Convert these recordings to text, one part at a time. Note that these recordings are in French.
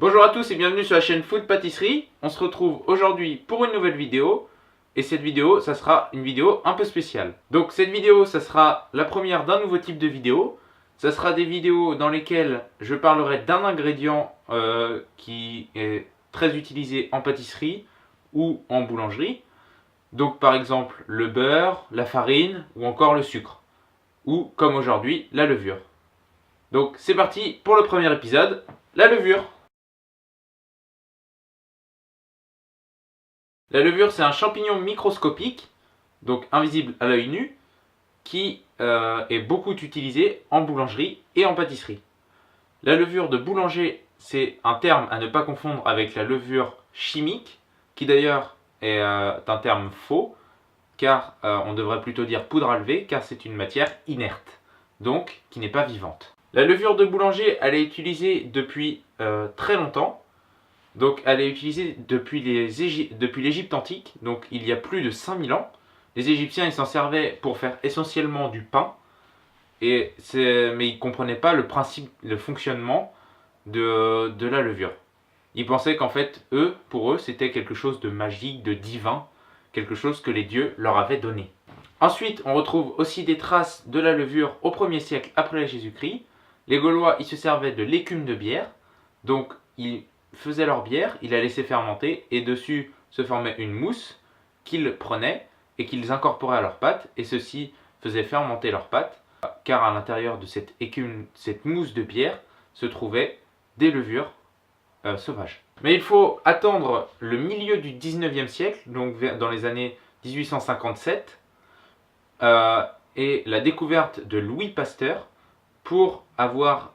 Bonjour à tous et bienvenue sur la chaîne Food Pâtisserie. On se retrouve aujourd'hui pour une nouvelle vidéo. Et cette vidéo, ça sera une vidéo un peu spéciale. Donc cette vidéo, ça sera la première d'un nouveau type de vidéo. Ça sera des vidéos dans lesquelles je parlerai d'un ingrédient qui est très utilisé en pâtisserie ou en boulangerie. Donc par exemple le beurre, la farine ou encore le sucre. Ou comme aujourd'hui, la levure. Donc c'est parti pour le premier épisode, la levure. La levure, c'est un champignon microscopique, donc invisible à l'œil nu, qui est beaucoup utilisé en boulangerie et en pâtisserie. La levure de boulanger, c'est un terme à ne pas confondre avec la levure chimique, qui d'ailleurs est un terme faux, car on devrait plutôt dire poudre à lever, car c'est une matière inerte, donc qui n'est pas vivante. La levure de boulanger, elle est utilisée depuis très longtemps. Donc elle est utilisée depuis l'Égypte antique, donc il y a plus de 5000 ans. Les Égyptiens ils s'en servaient pour faire essentiellement du pain, mais ils ne comprenaient pas le principe, le fonctionnement de la levure. Ils pensaient qu'en fait, pour eux, c'était quelque chose de magique, de divin, quelque chose que les dieux leur avaient donné. Ensuite, on retrouve aussi des traces de la levure au 1er siècle après Jésus-Christ. Les Gaulois ils se servaient de l'écume de bière, donc ils faisaient leur bière, ils la laissaient fermenter et dessus se formait une mousse qu'ils prenaient et qu'ils incorporaient à leur pâte, et ceci faisait fermenter leur pâte car à l'intérieur de cette écume, cette mousse de bière se trouvaient des levures sauvages. Mais il faut attendre le milieu du 19e siècle, donc dans les années 1857, et la découverte de Louis Pasteur pour avoir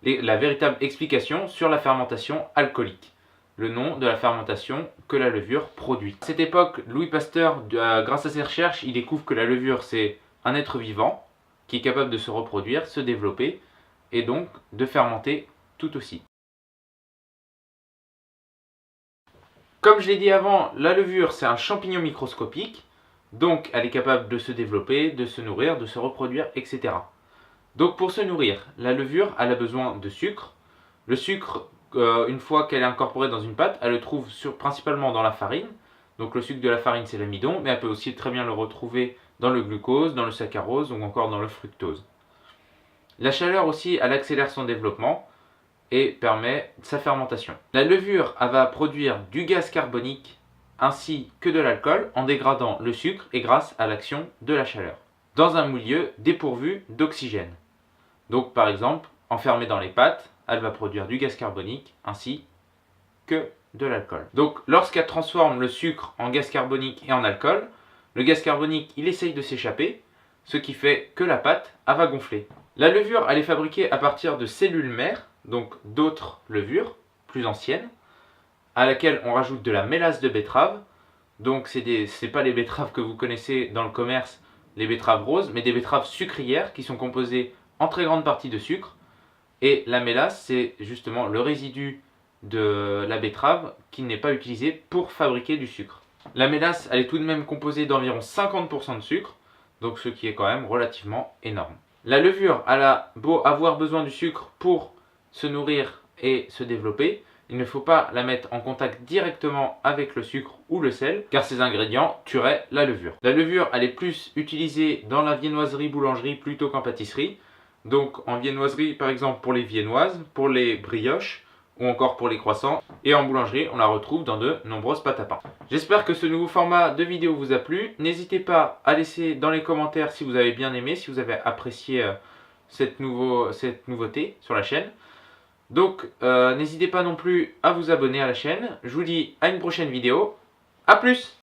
la véritable explication sur la fermentation alcoolique, le nom de la fermentation que la levure produit. À cette époque, Louis Pasteur, grâce à ses recherches, il découvre que la levure c'est un être vivant qui est capable de se reproduire, se développer et donc de fermenter tout aussi. Comme je l'ai dit avant, la levure c'est un champignon microscopique, donc elle est capable de se développer, de se nourrir, de se reproduire, etc. Donc pour se nourrir, la levure elle a besoin de sucre. Le sucre, une fois qu'elle est incorporée dans une pâte, elle le trouve principalement dans la farine. Donc le sucre de la farine c'est l'amidon, mais elle peut aussi très bien le retrouver dans le glucose, dans le saccharose ou encore dans le fructose. La chaleur aussi, elle accélère son développement et permet sa fermentation. La levure elle va produire du gaz carbonique ainsi que de l'alcool en dégradant le sucre et grâce à l'action de la chaleur, dans un milieu dépourvu d'oxygène. Donc par exemple, enfermée dans les pâtes, elle va produire du gaz carbonique ainsi que de l'alcool. Donc lorsqu'elle transforme le sucre en gaz carbonique et en alcool, le gaz carbonique il essaye de s'échapper, ce qui fait que la pâte elle va gonfler. La levure elle est fabriquée à partir de cellules mères, donc d'autres levures plus anciennes, à laquelle on rajoute de la mélasse de betterave. Donc c'est pas les betteraves que vous connaissez dans le commerce, les betteraves roses, mais des betteraves sucrières qui sont composées en très grande partie de sucre. Et la mélasse, c'est justement le résidu de la betterave qui n'est pas utilisé pour fabriquer du sucre. La mélasse, elle est tout de même composée d'environ 50% de sucre, donc ce qui est quand même relativement énorme. La levure, elle a beau avoir besoin du sucre pour se nourrir et se développer, il ne faut pas la mettre en contact directement avec le sucre ou le sel, car ces ingrédients tueraient la levure. La levure, elle est plus utilisée dans la viennoiserie boulangerie plutôt qu'en pâtisserie. Donc en viennoiserie, par exemple pour les viennoises, pour les brioches ou encore pour les croissants. Et en boulangerie, on la retrouve dans de nombreuses pâtes à pain. J'espère que ce nouveau format de vidéo vous a plu. N'hésitez pas à laisser dans les commentaires si vous avez bien aimé, si vous avez apprécié cette nouveauté sur la chaîne. Donc n'hésitez pas non plus à vous abonner à la chaîne. Je vous dis à une prochaine vidéo. A plus!